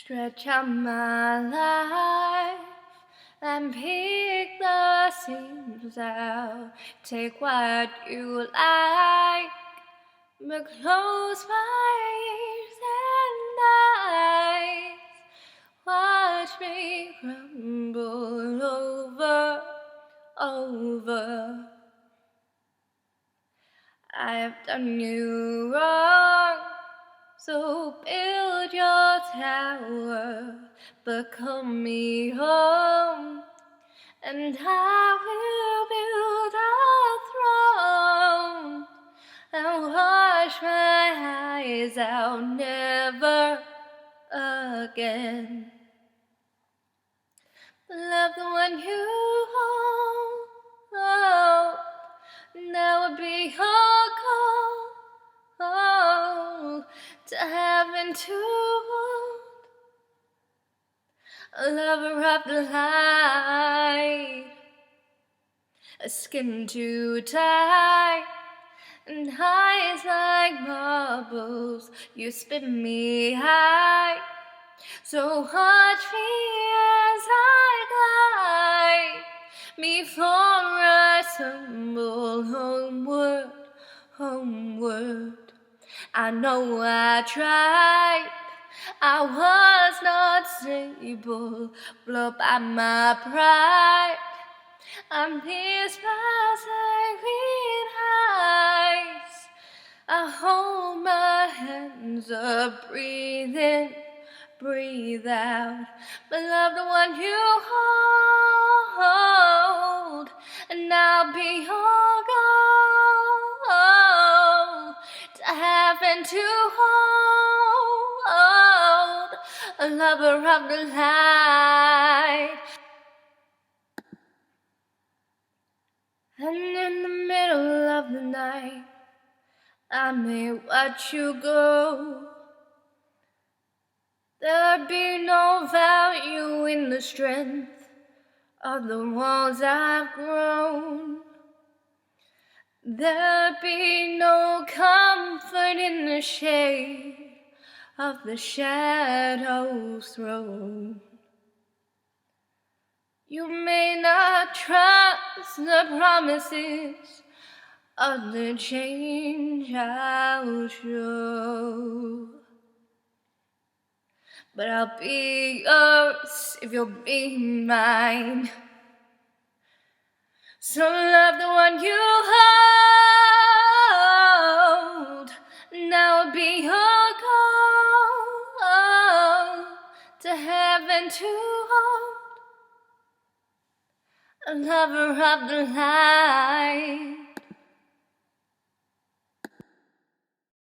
Stretch out my life and pick the seams out. Take what you like, but close my ears and eyes. Watch me crumble over. I've done you wrong, so build your tower, but call me home, and I will build a throne, and wash my eyes out never again. Love the one you hold, that would be your goal, to heaven to hold, a lover of the light, a skin too tight, and eyes like marbles, you spin me high. So watch me as I glide before I stumble homeward. I know I tried, I was not stable, blown by my pride. I'm pierced by sacred heights. I hold my hands up, breathe in, breathe out, but love the one you hold, and I'll be your goal, to heaven to hold, a lover of the light. And in the middle of the night, I may watch you go. There'd be no value in the strength of the walls I've grown. There'd be no comfort in the shade of the shadows thrown. You may not trust the promises of the change I'll show, but I'll be yours if you'll be mine. So love the one you hold, now I'll be your goal, to heaven to hold, a lover of the light.